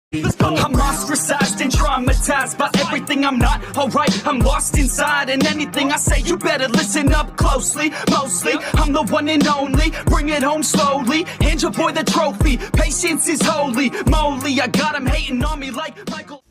I'm ostracized and traumatized by everything I'm not alright. I'm lost inside, and anything I say you better listen up closely. Mostly, I'm the one and only. Bring it home slowly. Hand your boy the trophy. Patience is holy moly. I got him hating on me like Michael.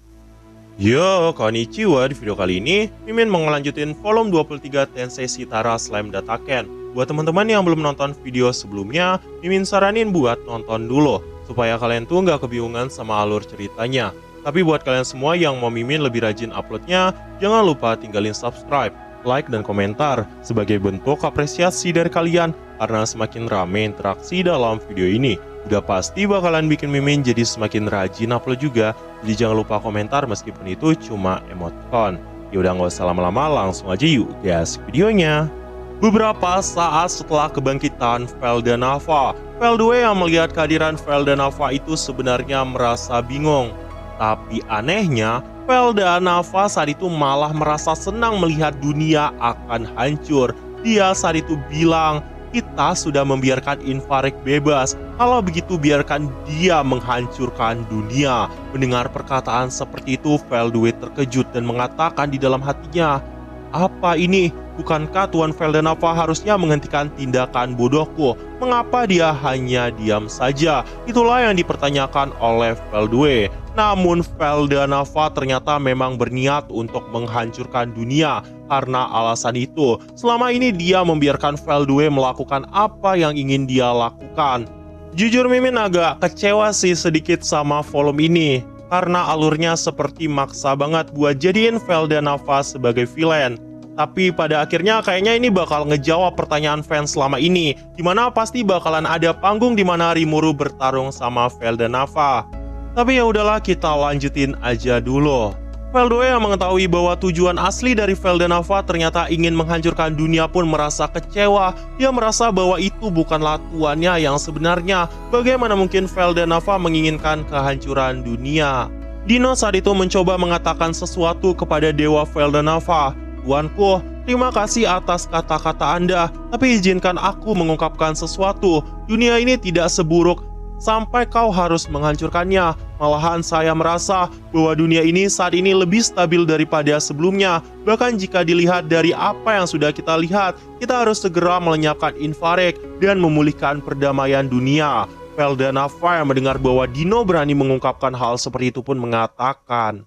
Yo, konnichiwa. Di video kali ini, Mimin mau ngelanjutin volume 23 Tensei Shitara Slime Dataken. Buat teman-teman yang belum nonton video sebelumnya, Mimin saranin buat nonton dulu, supaya kalian tuh nggak kebingungan sama alur ceritanya. Tapi buat kalian semua yang mau Mimin lebih rajin uploadnya, jangan lupa tinggalin subscribe, like, dan komentar sebagai bentuk apresiasi dari kalian, karena semakin rame interaksi dalam video ini, udah pasti bakalan bikin Mimin jadi semakin rajin upload juga. Jadi jangan lupa komentar meskipun itu cuma emoticon. Yaudah nggak usah lama-lama, langsung aja yuk gas videonya. Beberapa saat setelah kebangkitan Veldanava, Veldue yang melihat kehadiran Veldanava itu sebenarnya merasa bingung. Tapi anehnya, Veldanava saat itu malah merasa senang melihat dunia akan hancur. Dia saat itu bilang, "Kita sudah membiarkan Infarek bebas. Kalau begitu biarkan dia menghancurkan dunia." Mendengar perkataan seperti itu, Veldue terkejut dan mengatakan di dalam hatinya, "Apa ini? Bukankah Tuan Veldanava harusnya menghentikan tindakan bodohku? Mengapa dia hanya diam saja?" Itulah yang dipertanyakan oleh Veldue. Namun Veldanava ternyata memang berniat untuk menghancurkan dunia. Karena alasan itu, selama ini dia membiarkan Veldue melakukan apa yang ingin dia lakukan. Jujur Mimin agak kecewa sih sedikit sama volume ini, karena alurnya seperti maksa banget buat jadiin Veldanava sebagai villain. Tapi pada akhirnya kayaknya ini bakal ngejawab pertanyaan fans selama ini, dimana pasti bakalan ada panggung dimana Rimuru bertarung sama Veldanava. Tapi ya udahlah, kita lanjutin aja dulu. Veldue yang mengetahui bahwa tujuan asli dari Veldanava ternyata ingin menghancurkan dunia pun merasa kecewa. Dia merasa bahwa itu bukanlah tuannya yang sebenarnya. Bagaimana mungkin Veldanava menginginkan kehancuran dunia? Dino saat itu mencoba mengatakan sesuatu kepada Dewa Veldanava. "Tuanku, terima kasih atas kata-kata Anda, tapi izinkan aku mengungkapkan sesuatu. Dunia ini tidak seburuk sampai kau harus menghancurkannya. Malahan saya merasa bahwa dunia ini saat ini lebih stabil daripada sebelumnya. Bahkan jika dilihat dari apa yang sudah kita lihat, kita harus segera melenyapkan Infarek dan memulihkan perdamaian dunia." Veldanava yang mendengar bahwa Dino berani mengungkapkan hal seperti itu pun mengatakan,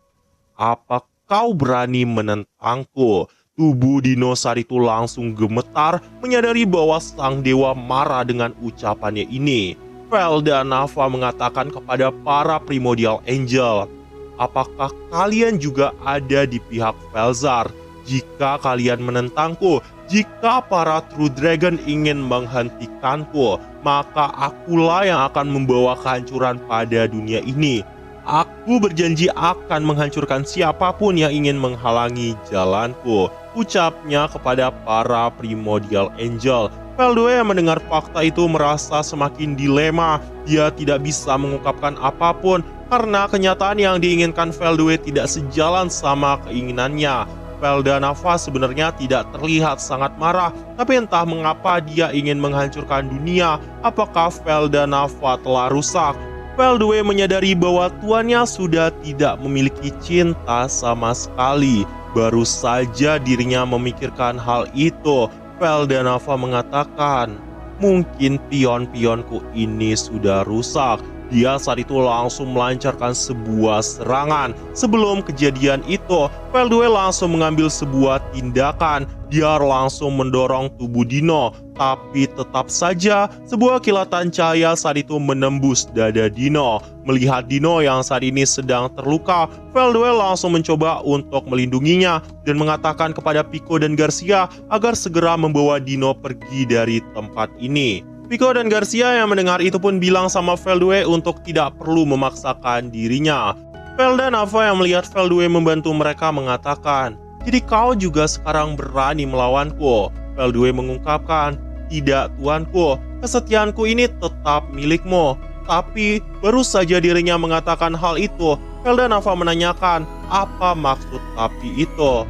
"Apa kau berani menentangku?" Tubuh Dino saat itu langsung gemetar, menyadari bahwa sang dewa marah dengan ucapannya ini. Veldanava mengatakan kepada para Primordial Angel, "Apakah kalian juga ada di pihak Velzar? Jika kalian menentangku, jika para True Dragon ingin menghentikanku, maka akulah yang akan membawa kehancuran pada dunia ini. Aku berjanji akan menghancurkan siapapun yang ingin menghalangi jalanku," ucapnya kepada para Primordial Angel. Veldue yang mendengar fakta itu merasa semakin dilema. Dia tidak bisa mengungkapkan apapun karena kenyataan yang diinginkan Veldue tidak sejalan sama keinginannya. Veldanava sebenarnya tidak terlihat sangat marah, tapi entah mengapa dia ingin menghancurkan dunia. Apakah Veldanava telah rusak? Veldue menyadari bahwa tuannya sudah tidak memiliki cinta sama sekali. Baru saja dirinya memikirkan hal itu, Veldanava mengatakan, "Mungkin pion-pionku ini sudah rusak." Dia saat itu langsung melancarkan sebuah serangan. Sebelum kejadian itu, Veldue langsung mengambil sebuah tindakan. Dia langsung mendorong tubuh Dino. Tapi tetap saja, sebuah kilatan cahaya saat itu menembus dada Dino. Melihat Dino yang saat ini sedang terluka, Veldue langsung mencoba untuk melindunginya dan mengatakan kepada Pico dan Garcia agar segera membawa Dino pergi dari tempat ini. Pico dan Garcia yang mendengar itu pun bilang sama Veldue untuk tidak perlu memaksakan dirinya. Veldanava yang melihat Veldue membantu mereka mengatakan, "Jadi kau juga sekarang berani melawanku?" Veldue mengungkapkan, "Tidak tuanku, kesetiaanku ini tetap milikmu." Tapi baru saja dirinya mengatakan hal itu, Veldanava menanyakan, "Apa maksud tapi itu?"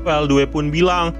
Veldue pun bilang,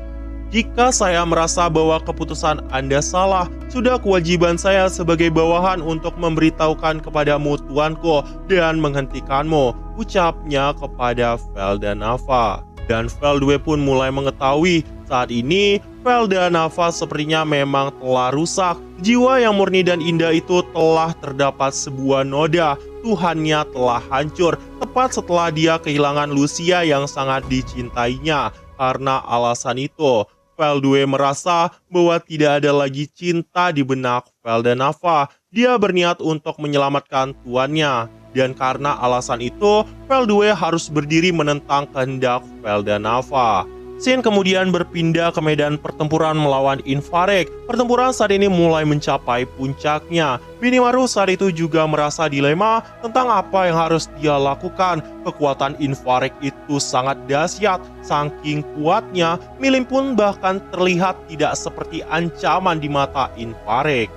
Jika saya merasa bahwa keputusan Anda salah, sudah kewajiban saya sebagai bawahan untuk memberitahukan kepadamu tuanku dan menghentikanmu, ucapnya kepada Veldanava. Dan Veldue pun mulai mengetahui saat ini Veldanava sepertinya memang telah rusak. Jiwa yang murni dan indah itu telah terdapat sebuah noda. Tuhannya telah hancur tepat setelah dia kehilangan Lucia yang sangat dicintainya. Karena alasan itu, Veldue merasa bahwa tidak ada lagi cinta di benak Veldanava. Dia berniat untuk menyelamatkan tuannya. Dan karena alasan itu, Veldue harus berdiri menentang kehendak Veldanava. Scene kemudian berpindah ke medan pertempuran melawan Infarek. Pertempuran saat ini mulai mencapai puncaknya. Benimaru saat itu juga merasa dilema tentang apa yang harus dia lakukan. Kekuatan Infarek itu sangat dahsyat. Saking kuatnya, Milim pun bahkan terlihat tidak seperti ancaman di mata Infarek.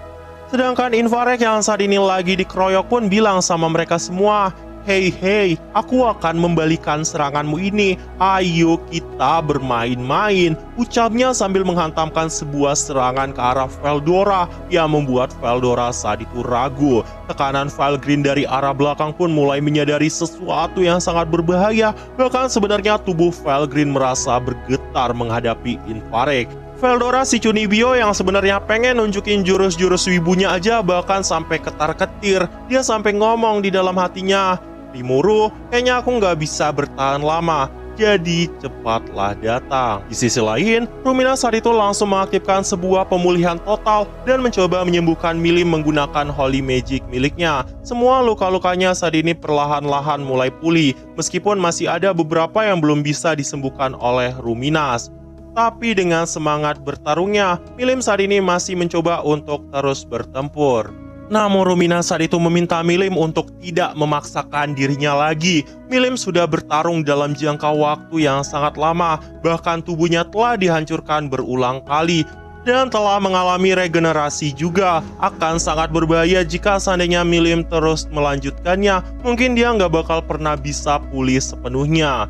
Sedangkan Infarek yang saat ini lagi dikeroyok pun bilang sama mereka semua, "Hei, aku akan membalikan seranganmu ini. Ayo kita bermain-main," ucapnya sambil menghantamkan sebuah serangan ke arah Veldora yang membuat Veldora saat itu ragu. Tekanan Valgrind dari arah belakang pun mulai menyadari sesuatu yang sangat berbahaya. Bahkan sebenarnya tubuh Valgrind merasa bergetar menghadapi Infarek. Veldora si Cunibio yang sebenarnya pengen nunjukin jurus-jurus wibunya aja bahkan sampai ketar-ketir. Dia sampai ngomong di dalam hatinya, "Rimuru, kayaknya aku nggak bisa bertahan lama, jadi cepatlah datang." Di sisi lain, Rumina saat itu langsung mengaktifkan sebuah pemulihan total dan mencoba menyembuhkan Milim menggunakan Holy Magic miliknya. Semua luka-lukanya saat ini perlahan-lahan mulai pulih, meskipun masih ada beberapa yang belum bisa disembuhkan oleh Ruminas. Tapi dengan semangat bertarungnya, Milim saat ini masih mencoba untuk terus bertempur. Namun Rumina saat itu meminta Milim untuk tidak memaksakan dirinya lagi. Milim sudah bertarung dalam jangka waktu yang sangat lama, bahkan tubuhnya telah dihancurkan berulang kali dan telah mengalami regenerasi juga. Akan sangat berbahaya jika seandainya Milim terus melanjutkannya. Mungkin dia nggak bakal pernah bisa pulih sepenuhnya.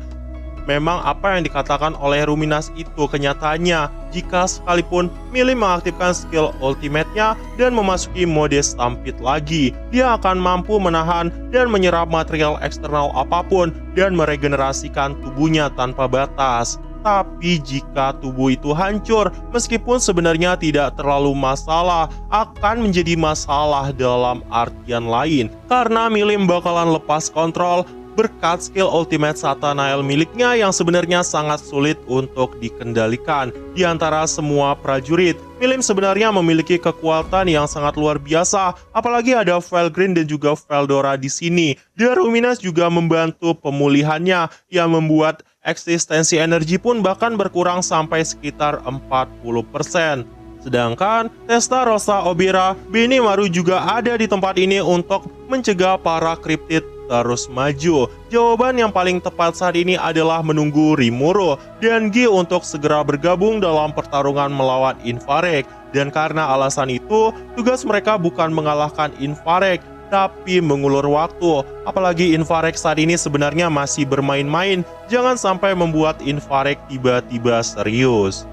Memang apa yang dikatakan oleh Ruminas itu kenyataannya. Jika sekalipun Milim mengaktifkan skill ultimate-nya dan memasuki mode stampede lagi, dia akan mampu menahan dan menyerap material eksternal apapun dan meregenerasikan tubuhnya tanpa batas. Tapi jika tubuh itu hancur, meskipun sebenarnya tidak terlalu masalah, akan menjadi masalah dalam artian lain. Karena Milim bakalan lepas kontrol berkat skill ultimate Satanael miliknya yang sebenarnya sangat sulit untuk dikendalikan. Di antara semua prajurit, Milim sebenarnya memiliki kekuatan yang sangat luar biasa, apalagi ada Valgrind dan juga Veldora di sini. Dan Ruminas juga membantu pemulihannya yang membuat eksistensi energi pun bahkan berkurang sampai sekitar 40%. Sedangkan Testarossa Obira Benimaru juga ada di tempat ini untuk mencegah para kriptid terus maju. Jawaban yang paling tepat saat ini adalah menunggu Rimuru dan Gi untuk segera bergabung dalam pertarungan melawan Infarek. Dan karena alasan itu, tugas mereka bukan mengalahkan Infarek, tapi mengulur waktu. Apalagi Infarek saat ini sebenarnya masih bermain-main. Jangan sampai membuat Infarek tiba-tiba serius.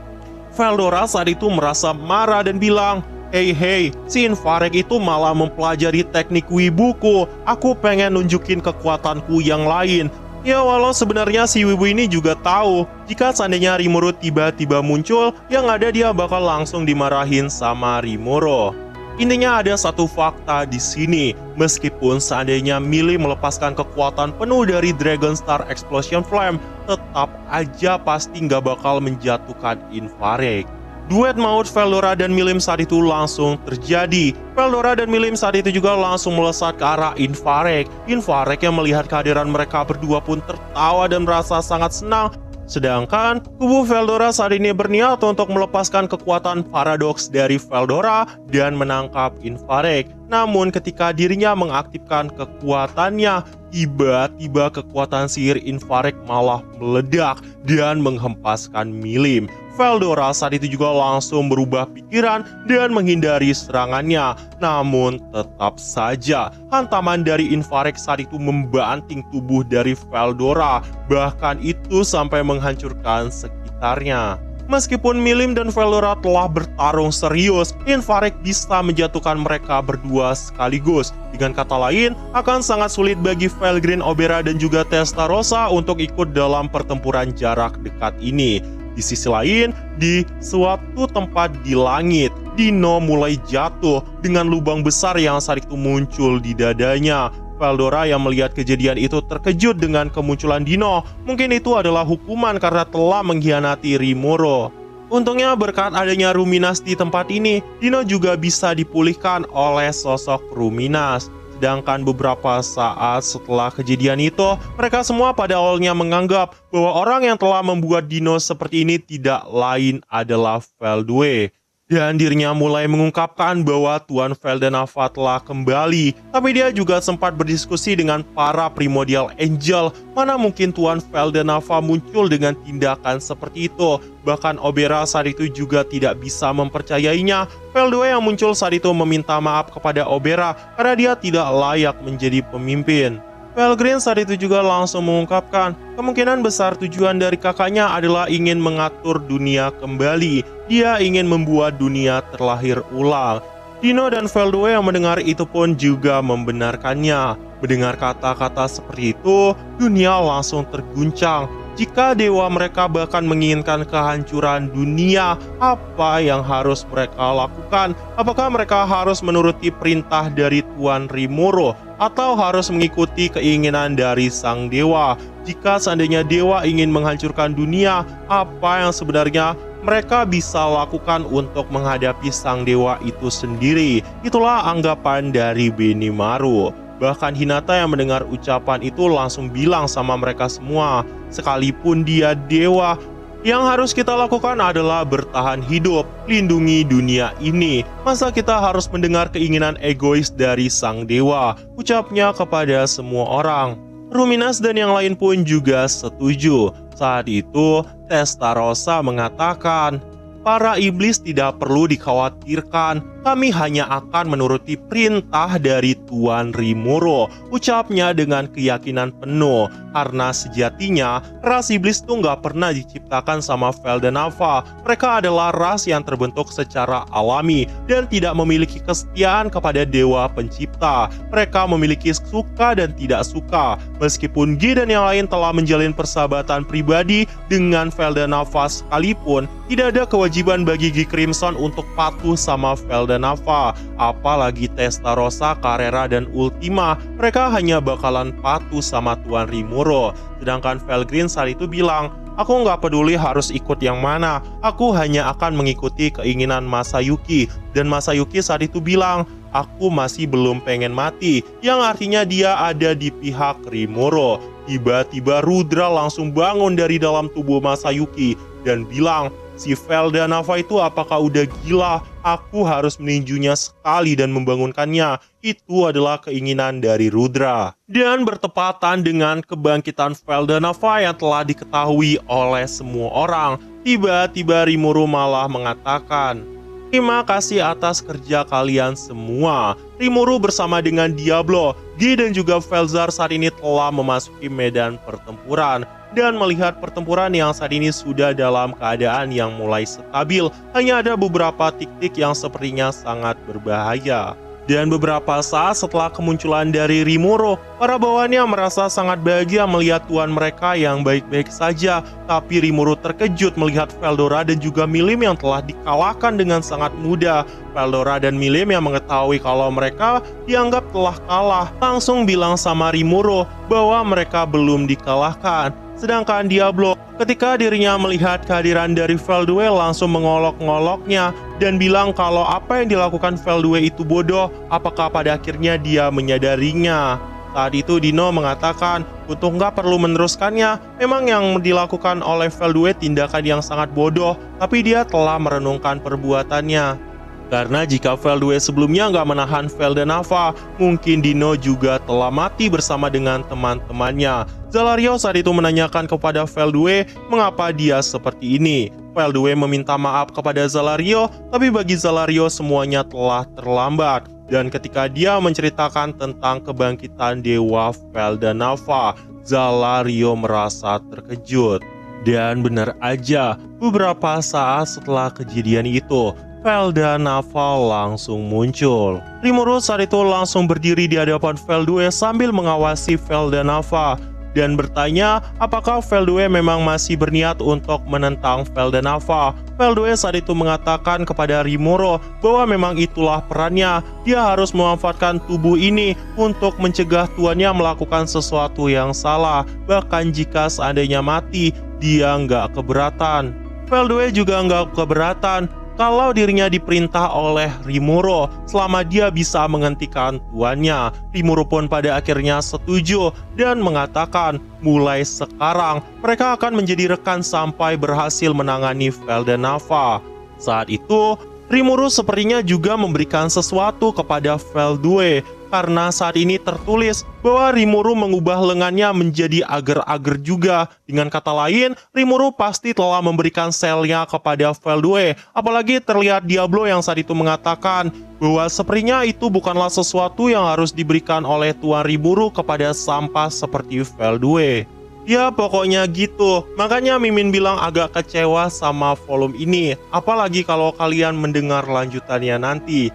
Veldora saat itu merasa marah dan bilang, Hei, si Infarek itu malah mempelajari teknik wibuku. Aku pengen nunjukin kekuatanku yang lain. Ya walau sebenarnya si wibu ini juga tahu, jika seandainya Rimuru tiba-tiba muncul, yang ada dia bakal langsung dimarahin sama Rimuru. Intinya ada satu fakta di sini, meskipun seandainya Milim melepaskan kekuatan penuh dari Dragon Star Explosion Flame, tetap aja pasti nggak bakal menjatuhkan Infarek. Duet maut Veldora dan Milim saat itu langsung terjadi. Veldora dan Milim saat itu juga langsung melesat ke arah Infarek. Infarek yang melihat kehadiran mereka berdua pun tertawa dan merasa sangat senang. Sedangkan kubu Veldora saat ini berniat untuk melepaskan kekuatan paradoks dari Veldora dan menangkap Infarek. Namun ketika dirinya mengaktifkan kekuatannya, tiba-tiba kekuatan sihir Infarek malah meledak dan menghempaskan Milim. Veldora saat itu juga langsung berubah pikiran dan menghindari serangannya. Namun tetap saja hantaman dari Infarek saat itu membanting tubuh dari Veldora. Bahkan itu sampai menghancurkan sekitarnya. Meskipun Milim dan Veldora telah bertarung serius, Infarek bisa menjatuhkan mereka berdua sekaligus. Dengan kata lain, akan sangat sulit bagi Felgrin, Obera, dan juga Testarossa untuk ikut dalam pertempuran jarak dekat ini. Di sisi lain, di suatu tempat di langit, Dino mulai jatuh dengan lubang besar yang saat itu muncul di dadanya. Veldora yang melihat kejadian itu terkejut dengan kemunculan Dino. Mungkin itu adalah hukuman karena telah mengkhianati Rimuru. Untungnya berkat adanya Ruminas di tempat ini, Dino juga bisa dipulihkan oleh sosok Ruminas. Sedangkan beberapa saat setelah kejadian itu, mereka semua pada awalnya menganggap bahwa orang yang telah membuat Dino seperti ini tidak lain adalah Veldue. Dan dirinya mulai mengungkapkan bahwa Tuan Veldenava telah kembali. Tapi dia juga sempat berdiskusi dengan para Primordial Angel. Mana mungkin Tuan Veldenava muncul dengan tindakan seperti itu. Bahkan Obera saat itu juga tidak bisa mempercayainya. Veldue yang muncul saat itu meminta maaf kepada Obera karena dia tidak layak menjadi pemimpin. Felgrin saat itu juga langsung mengungkapkan kemungkinan besar tujuan dari kakaknya adalah ingin mengatur dunia kembali. Dia ingin membuat dunia terlahir ulang. Dino dan Veldue yang mendengar itu pun juga membenarkannya. Mendengar kata-kata seperti itu, dunia langsung terguncang. Jika dewa mereka bahkan menginginkan kehancuran dunia, apa yang harus mereka lakukan? Apakah mereka harus menuruti perintah dari Tuan Rimuru atau harus mengikuti keinginan dari sang dewa? Jika seandainya dewa ingin menghancurkan dunia, apa yang sebenarnya mereka bisa lakukan untuk menghadapi sang dewa itu sendiri? Itulah anggapan dari Benimaru. Bahkan Hinata yang mendengar ucapan itu langsung bilang sama mereka semua, sekalipun dia dewa, yang harus kita lakukan adalah bertahan hidup, lindungi dunia ini. Masa kita harus mendengar keinginan egois dari sang dewa? Ucapnya kepada semua orang. Ruminas dan yang lain pun juga setuju. Saat itu, Testarossa mengatakan, para iblis tidak perlu dikhawatirkan, kami hanya akan menuruti perintah dari Tuan Rimuru. Ucapnya dengan keyakinan penuh, karena sejatinya ras iblis itu nggak pernah diciptakan sama Veldenava. Mereka adalah ras yang terbentuk secara alami dan tidak memiliki kesetiaan kepada dewa pencipta. Mereka memiliki suka dan tidak suka. Meskipun Gi dan yang lain telah menjalin persahabatan pribadi dengan Veldenava sekalipun, tidak ada kewajiban bagi Gi Crimson untuk patuh sama Veldenava. Apalagi Testarossa, Carrera, dan Ultima, mereka hanya bakalan patuh sama Tuan Rimuru. Sedangkan Felgrin saat itu bilang, aku nggak peduli harus ikut yang mana, aku hanya akan mengikuti keinginan Masayuki. Dan Masayuki saat itu bilang, aku masih belum pengen mati, yang artinya dia ada di pihak Rimuru. Tiba-tiba Rudra langsung bangun dari dalam tubuh Masayuki dan bilang, si Veldenava itu apakah udah gila? Aku harus meninjunya sekali dan membangunkannya. Itu adalah keinginan dari Rudra. Dan bertepatan dengan kebangkitan Veldenava yang telah diketahui oleh semua orang, tiba-tiba Rimuru malah mengatakan, terima kasih atas kerja kalian semua. Rimuru bersama dengan Diablo, Gi dan juga Velzar saat ini telah memasuki medan pertempuran. Dan melihat pertempuran yang saat ini sudah dalam keadaan yang mulai stabil, hanya ada beberapa titik yang sepertinya sangat berbahaya. Dan beberapa saat setelah kemunculan dari Rimuru, para bawahannya merasa sangat bahagia melihat tuan mereka yang baik-baik saja. Tapi Rimuru terkejut melihat Veldora dan juga Milim yang telah dikalahkan dengan sangat mudah. Veldora dan Milim yang mengetahui kalau mereka dianggap telah kalah, langsung bilang sama Rimuru bahwa mereka belum dikalahkan. Sedangkan Diablo, ketika dirinya melihat kehadiran dari Veldue, langsung mengolok-ngoloknya dan bilang kalau apa yang dilakukan Veldue itu bodoh. Apakah pada akhirnya dia menyadarinya? Saat itu Dino mengatakan untuk nggak perlu meneruskannya. Memang yang dilakukan oleh Veldue tindakan yang sangat bodoh, tapi dia telah merenungkan perbuatannya. Karena jika Veldue sebelumnya nggak menahan Veldenava, mungkin Dino juga telah mati bersama dengan teman-temannya. Zalario saat itu menanyakan kepada Veldue mengapa dia seperti ini. Veldue meminta maaf kepada Zalario, tapi bagi Zalario semuanya telah terlambat. Dan ketika dia menceritakan tentang kebangkitan Dewa Veldenava, Zalario merasa terkejut. Dan benar aja, beberapa saat setelah kejadian itu, Velda Nava langsung muncul. Rimuru saat itu langsung berdiri di hadapan Veldue sambil mengawasi Velda Nava dan bertanya apakah Veldue memang masih berniat untuk menentang Velda Nava. Veldue saat itu mengatakan kepada Rimuru bahwa memang itulah perannya. Dia harus memanfaatkan tubuh ini untuk mencegah tuannya melakukan sesuatu yang salah. Bahkan jika seandainya mati, dia nggak keberatan. Veldue juga nggak keberatan kalau dirinya diperintah oleh Rimuru selama dia bisa menghentikan tuannya. Rimuru pun pada akhirnya setuju dan mengatakan mulai sekarang mereka akan menjadi rekan sampai berhasil menangani Velda Nava. Saat itu Rimuru sepertinya juga memberikan sesuatu kepada Veldue karena saat ini tertulis bahwa Rimuru mengubah lengannya menjadi agar-agar juga. Dengan kata lain, Rimuru pasti telah memberikan selnya kepada Veldue. Apalagi terlihat Diablo yang saat itu mengatakan bahwa sepertinya itu bukanlah sesuatu yang harus diberikan oleh Tuan Rimuru kepada sampah seperti Veldue. Ya pokoknya gitu, makanya Mimin bilang agak kecewa sama volume ini, apalagi kalau kalian mendengar lanjutannya nanti.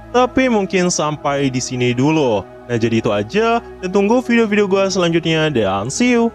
Tapi mungkin sampai di sini dulu. Nah jadi itu aja, dan tunggu video-video gue selanjutnya dan see you!